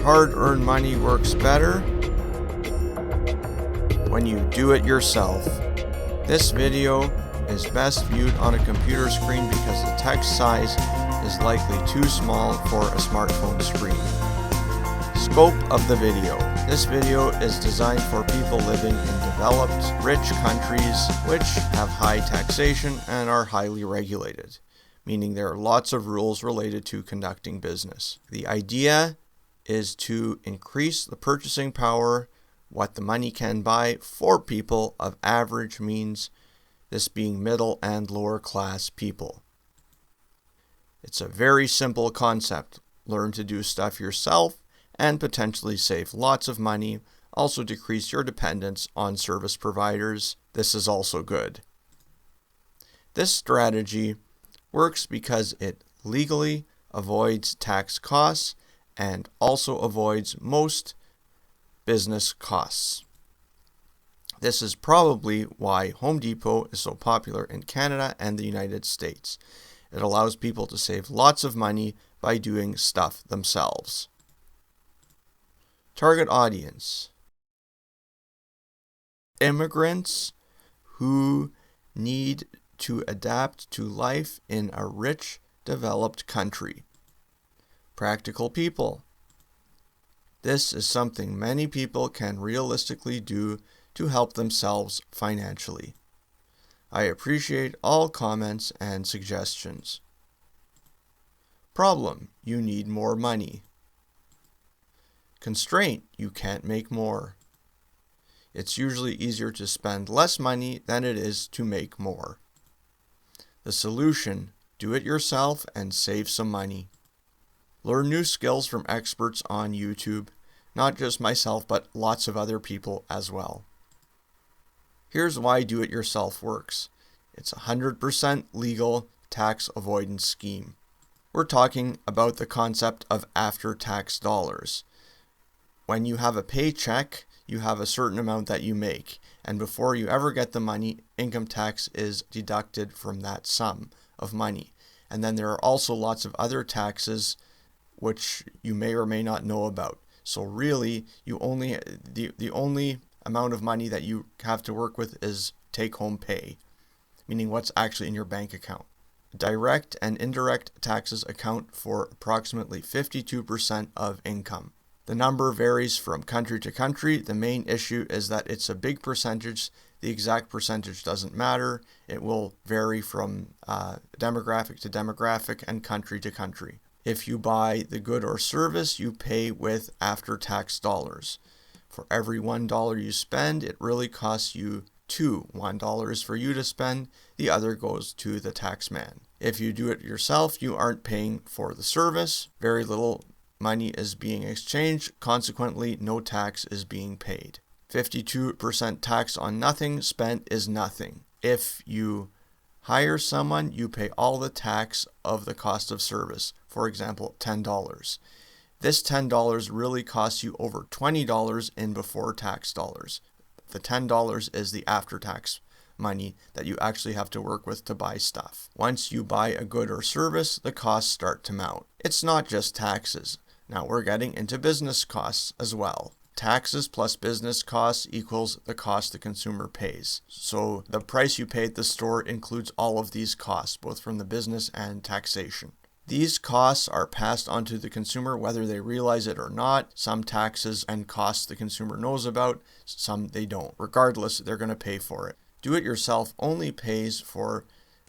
hard-earned money works better when you do it yourself. This video is best viewed on a computer screen because the text size is likely too small for a smartphone screen. Scope of the video. This video is designed for people living in developed, rich countries which have high taxation and are highly regulated, meaning there are lots of rules related to conducting business. The idea is to increase the purchasing power, what the money can buy for people of average means, this being middle and lower class people. It's a very simple concept. Learn to do stuff yourself and potentially save lots of money, also decrease your dependence on service providers. This is also good. This strategy works because it legally avoids tax costs and also avoids most business costs. This is probably why Home Depot is so popular in Canada and the United States. It allows people to save lots of money by doing stuff themselves. Target audience: immigrants who need to adapt to life in a rich, developed country. Practical people. This is something many people can realistically do to help themselves financially. I appreciate all comments and suggestions. Problem: you need more money. Constraint: you can't make more. It's usually easier to spend less money than it is to make more. The solution: do it yourself and save some money. Learn new skills from experts on YouTube, not just myself, but lots of other people as well. Here's why do-it-yourself works. It's a 100% legal tax avoidance scheme. We're talking about the concept of after-tax dollars. When you have a paycheck, you have a certain amount that you make, and before you ever get the money, income tax is deducted from that sum of money. And then there are also lots of other taxes which you may or may not know about. So really, the only amount of money that you have to work with is take-home pay, meaning what's actually in your bank account. Direct and indirect taxes account for approximately 52% of income. The number varies from country to country. The main issue is that it's a big percentage. The exact percentage doesn't matter. It will vary from demographic to demographic and country to country. If you buy the good or service, you pay with after-tax dollars. For every $1 you spend, it really costs you $1 is for you to spend, the other goes to the tax man. If you do it yourself, you aren't paying for the service. Very little money is being exchanged, consequently no tax is being paid. 52% tax on nothing spent is nothing. If you hire someone, you pay all the tax of the cost of service. For example, $10. This $10 really costs you over $20 in before tax dollars. The $10 is the after-tax money that you actually have to work with to buy stuff. Once you buy a good or service, the costs start to mount. It's not just taxes. Now we're getting into business costs as well. Taxes plus business costs equals the cost the consumer pays. So the price you pay at the store includes all of these costs, both from the business and taxation. These costs are passed on to the consumer whether they realize it or not. Some taxes and costs the consumer knows about, some they don't. Regardless, they're going to pay for it. Do-it-yourself only pays for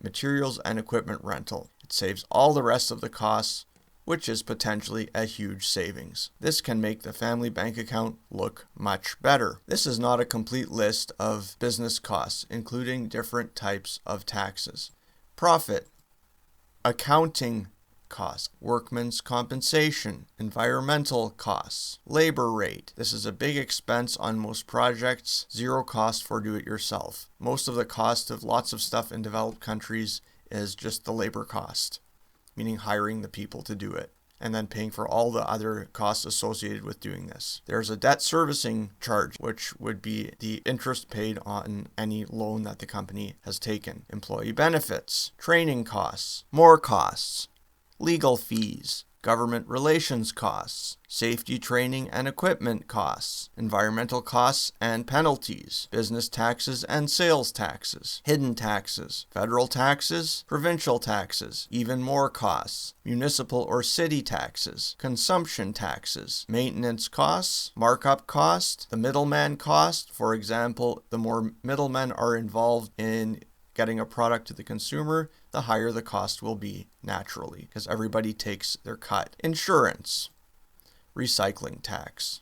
materials and equipment rental. It saves all the rest of the costs, which is potentially a huge savings. This can make the family bank account look much better. This is not a complete list of business costs, including different types of taxes. Profit, accounting costs, workman's compensation, environmental costs, labor rate. This is a big expense on most projects, zero cost for do-it-yourself. Most of the cost of lots of stuff in developed countries is just the labor cost, meaning hiring the people to do it, and then paying for all the other costs associated with doing this. There's a debt servicing charge, which would be the interest paid on any loan that the company has taken. Employee benefits, training costs, more costs, legal fees, government relations costs, safety training and equipment costs, environmental costs and penalties, business taxes and sales taxes, hidden taxes, federal taxes, provincial taxes, even more costs, municipal or city taxes, consumption taxes, maintenance costs, markup cost, the middleman cost. For example, the more middlemen are involved in getting a product to the consumer, the higher the cost will be naturally, because everybody takes their cut. Insurance, recycling tax.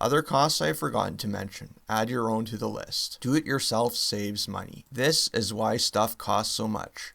Other costs I've forgotten to mention. Add your own to the list. Do-it-yourself saves money. This is why stuff costs so much.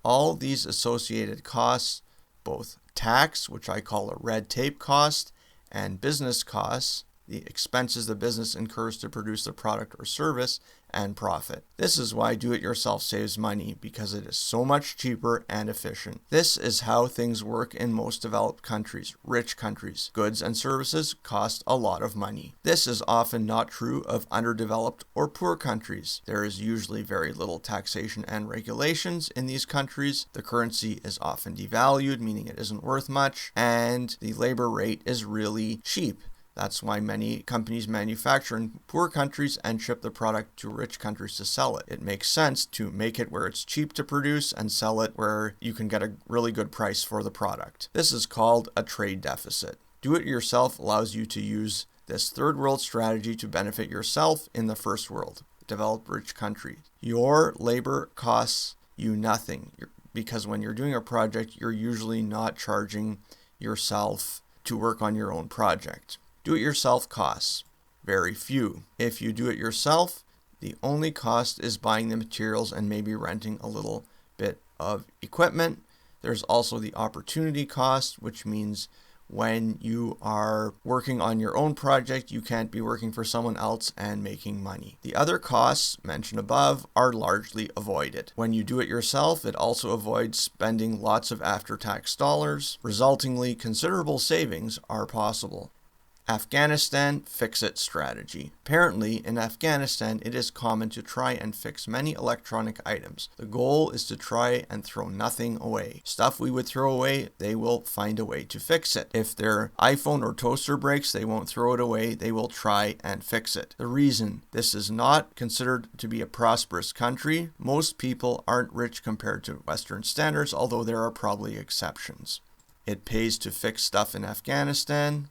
All these associated costs, both tax, which I call a red tape cost, and business costs, the expenses the business incurs to produce the product or service, and profit. This is why do-it-yourself saves money, because it is so much cheaper and efficient. This is how things work in most developed countries, rich countries. Goods and services cost a lot of money. This is often not true of underdeveloped or poor countries. There is usually very little taxation and regulations in these countries. The currency is often devalued, meaning it isn't worth much, and the labor rate is really cheap. That's why many companies manufacture in poor countries and ship the product to rich countries to sell it. It makes sense to make it where it's cheap to produce and sell it where you can get a really good price for the product. This is called a trade deficit. Do-it-yourself allows you to use this third world strategy to benefit yourself in the first world, developed rich country. Your labor costs you nothing, because when you're doing a project, you're usually not charging yourself to work on your own project. Do-it-yourself costs very few. If you do it yourself, the only cost is buying the materials and maybe renting a little bit of equipment. There's also the opportunity cost, which means when you are working on your own project, you can't be working for someone else and making money. The other costs mentioned above are largely avoided. When you do it yourself, it also avoids spending lots of after-tax dollars. Resultingly, considerable savings are possible. Afghanistan fix-it strategy. Apparently, in Afghanistan, it is common to try and fix many electronic items. The goal is to try and throw nothing away. Stuff we would throw away, they will find a way to fix it. If their iPhone or toaster breaks, they won't throw it away, they will try and fix it. The reason this is not considered to be a prosperous country, most people aren't rich compared to Western standards, although there are probably exceptions. It pays to fix stuff in Afghanistan.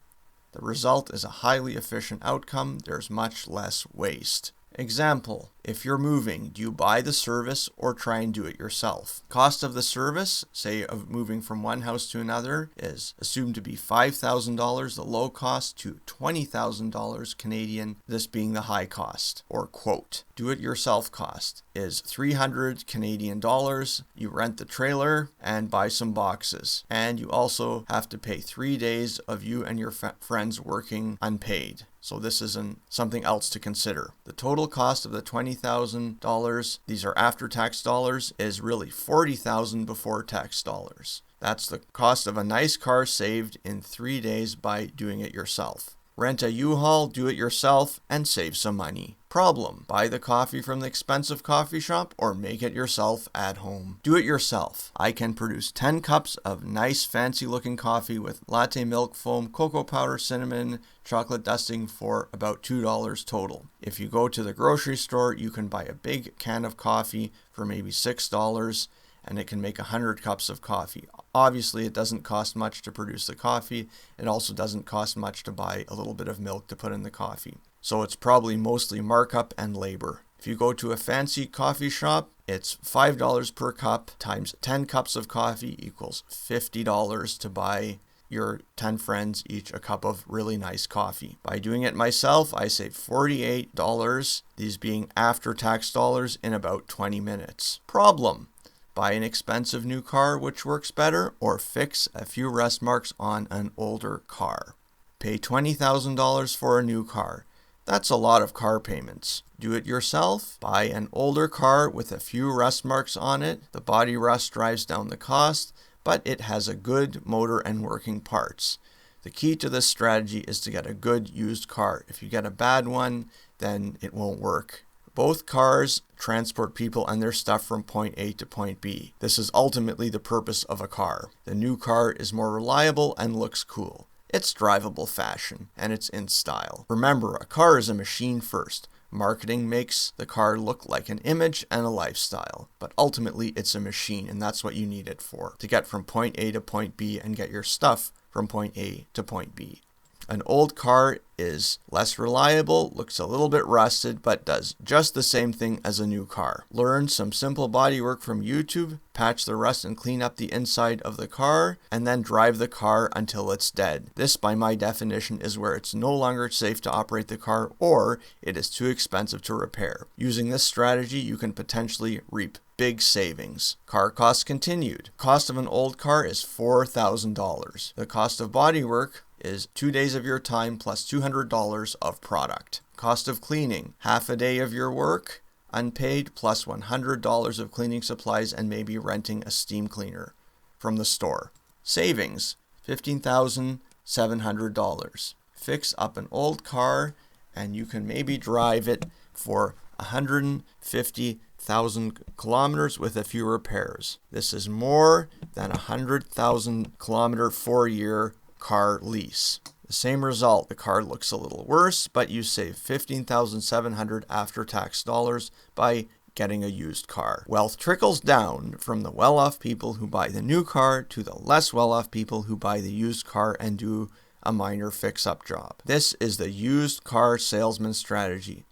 The result is a highly efficient outcome. There's much less waste. Example, if you're moving, do you buy the service or try and do it yourself? Cost of the service, say of moving from one house to another, is assumed to be $5,000, the low cost, to $20,000 Canadian, this being the high cost. Or quote, do-it-yourself cost is $300 Canadian dollars. You rent the trailer and buy some boxes. And you also have to pay 3 days of you and your friends working unpaid. So this isn't something else to consider. The total cost of the $20,000, these are after-tax dollars, is really $40,000 before tax dollars. That's the cost of a nice car saved in 3 days by doing it yourself. Rent a U-Haul, do it yourself, and save some money. Problem: buy the coffee from the expensive coffee shop or make it yourself at home. Do it yourself. I can produce 10 cups of nice fancy looking coffee with latte milk foam, cocoa powder, cinnamon, chocolate dusting for about $2 total. If you go to the grocery store, you can buy a big can of coffee for maybe $6 and it can make 100 cups of coffee. Obviously, it doesn't cost much to produce the coffee. It also doesn't cost much to buy a little bit of milk to put in the coffee. So it's probably mostly markup and labor. If you go to a fancy coffee shop, it's $5 per cup times 10 cups of coffee equals $50 to buy your 10 friends each a cup of really nice coffee. By doing it myself, I save $48, these being after-tax dollars, in about 20 minutes. Problem: buy an expensive new car which works better, or fix a few rust marks on an older car. Pay $20,000 for a new car. That's a lot of car payments. Do it yourself. Buy an older car with a few rust marks on it. The body rust drives down the cost, but it has a good motor and working parts. The key to this strategy is to get a good used car. If you get a bad one, then it won't work Both cars transport people and their stuff from point A to point B. This is ultimately the purpose of a car. The new car is more reliable and looks cool. It's drivable fashion, and it's in style. Remember, a car is a machine first. Marketing makes the car look like an image and a lifestyle, but ultimately it's a machine, and that's what you need it for, to get from point A to point B and get your stuff from point A to point B. An old car is less reliable, looks a little bit rusted, but does just the same thing as a new car. Learn some simple bodywork from YouTube, patch the rust and clean up the inside of the car, and then drive the car until it's dead. This, by my definition, is where it's no longer safe to operate the car or it is too expensive to repair. Using this strategy, you can potentially reap big savings. Car costs continued. Cost of an old car is $4,000. The cost of bodywork is 2 days of your time plus $200 of product. Cost of cleaning, half a day of your work, unpaid, plus $100 of cleaning supplies and maybe renting a steam cleaner from the store. Savings, $15,700. Fix up an old car and you can maybe drive it for 150,000 kilometers with a few repairs. This is more than 100,000 kilometer 4-year car lease. The same result, the car looks a little worse, but you save $15,700 after-tax dollars by getting a used car. Wealth trickles down from the well-off people who buy the new car to the less well-off people who buy the used car and do a minor fix-up job. This is the used car salesman strategy.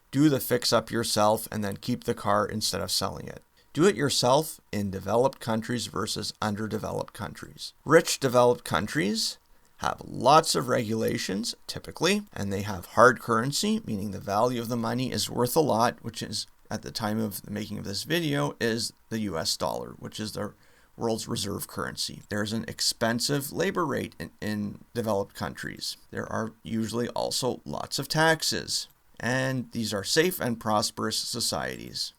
Do the fix-up yourself and then keep the car instead of selling it. Do it yourself in developed countries versus underdeveloped countries. Rich developed countries have lots of regulations, typically, and they have hard currency, meaning the value of the money is worth a lot, which is, at the time of the making of this video, is the US dollar, which is the world's reserve currency. There's an expensive labor rate in developed countries. There are usually also lots of taxes, and these are safe and prosperous societies.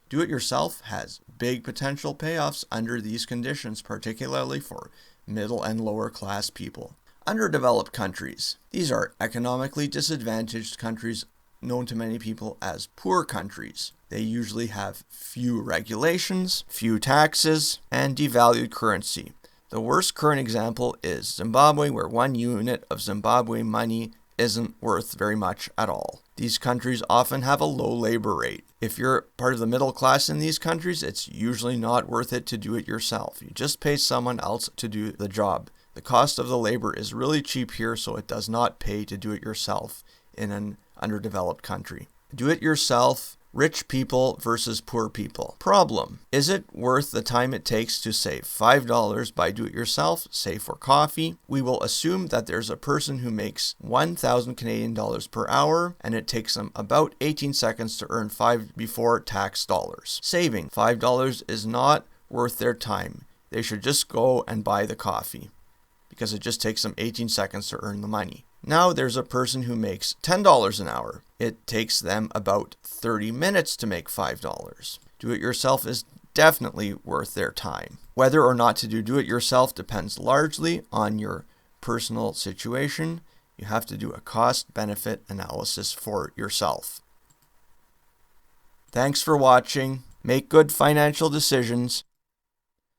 Do-it-yourself has big potential payoffs under these conditions, particularly for middle and lower class people. Underdeveloped countries. These are economically disadvantaged countries known to many people as poor countries. They usually have few regulations, few taxes, and devalued currency. The worst current example is Zimbabwe, where 1 unit of Zimbabwe money isn't worth very much at all. These countries often have a low labor rate. If you're part of the middle class in these countries, it's usually not worth it to do it yourself. You just pay someone else to do the job. The cost of the labor is really cheap here, so it does not pay to do it yourself in an underdeveloped country. Do it yourself, rich people versus poor people. Problem: is it worth the time it takes to save $5 by do-it-yourself, say for coffee? We will assume that there's a person who makes 1,000 Canadian dollars per hour, and it takes them about 18 seconds to earn 5 before tax dollars. Saving $5 is not worth their time. They should just go and buy the coffee, because it just takes them 18 seconds to earn the money. Now there's a person who makes $10 an hour. It takes them about 30 minutes to make $5. Do-it-yourself is definitely worth their time. Whether or not to do it-yourself depends largely on your personal situation. You have to do a cost-benefit analysis for yourself. Thanks for watching. Make good financial decisions.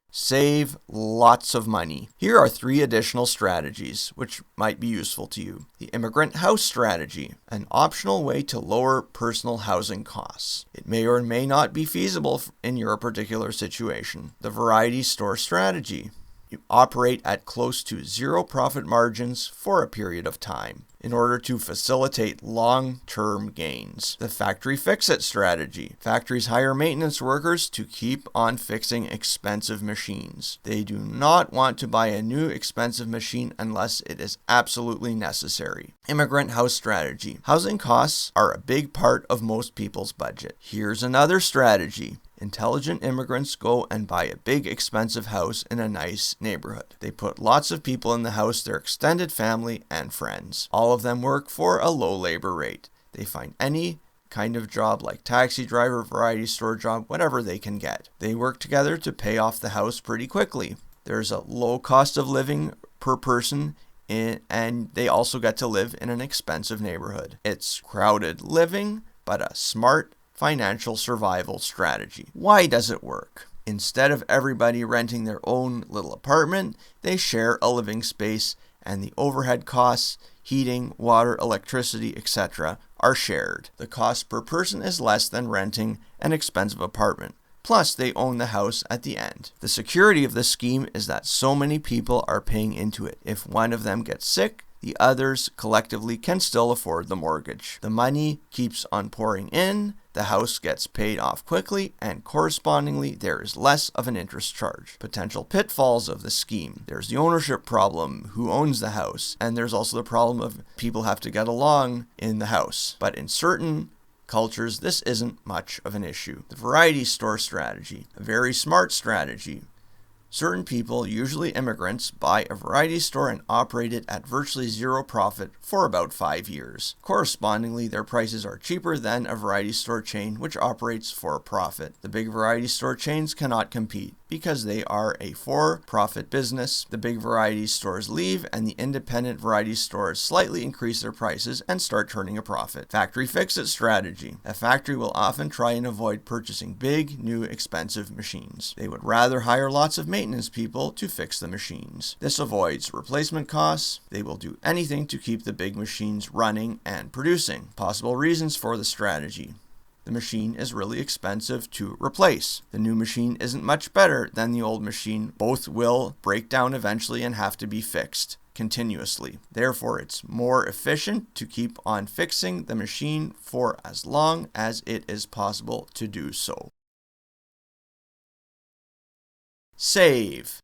Save lots of money. Here are 3 additional strategies which might be useful to you. The immigrant house strategy, an optional way to lower personal housing costs. It may or may not be feasible in your particular situation. The variety store strategy. You operate at close to 0 profit margins for a period of time in order to facilitate long-term gains. The factory fix-it strategy. Factories hire maintenance workers to keep on fixing expensive machines. They do not want to buy a new expensive machine unless it is absolutely necessary. Immigrant house strategy. Housing costs are a big part of most people's budget. Here's another strategy. Intelligent immigrants go and buy a big expensive house in a nice neighborhood. They put lots of people in the house, their extended family and friends. All of them work for a low labor rate. They find any kind of job like taxi driver, variety store job, whatever they can get. They work together to pay off the house pretty quickly. There's a low cost of living per person and they also get to live in an expensive neighborhood. It's crowded living, but a smart financial survival strategy. Why does it work? Instead of everybody renting their own little apartment, they share a living space, and the overhead costs, heating, water, electricity, etc., are shared. The cost per person is less than renting an expensive apartment. Plus, they own the house at the end. The security of this scheme is that so many people are paying into it. If one of them gets sick, the others collectively can still afford the mortgage. The money keeps on pouring in, the house gets paid off quickly, and correspondingly, there is less of an interest charge. Potential pitfalls of the scheme. There's the ownership problem, who owns the house, and there's also the problem of people have to get along in the house. But in certain cultures, this isn't much of an issue. The variety store strategy, a very smart strategy. Certain people, usually immigrants, buy a variety store and operate it at virtually zero profit for about 5 years. Correspondingly, their prices are cheaper than a variety store chain which operates for a profit. The big variety store chains cannot compete because they are a for-profit business. The big variety stores leave and the independent variety stores slightly increase their prices and start turning a profit. Factory fix-it strategy. A factory will often try and avoid purchasing big, new, expensive machines. They would rather hire lots of maintenance people to fix the machines. This avoids replacement costs. They will do anything to keep the big machines running and producing. Possible reasons for the strategy. The machine is really expensive to replace. The new machine isn't much better than the old machine. Both will break down eventually and have to be fixed continuously. Therefore, it's more efficient to keep on fixing the machine for as long as it is possible to do so. Save.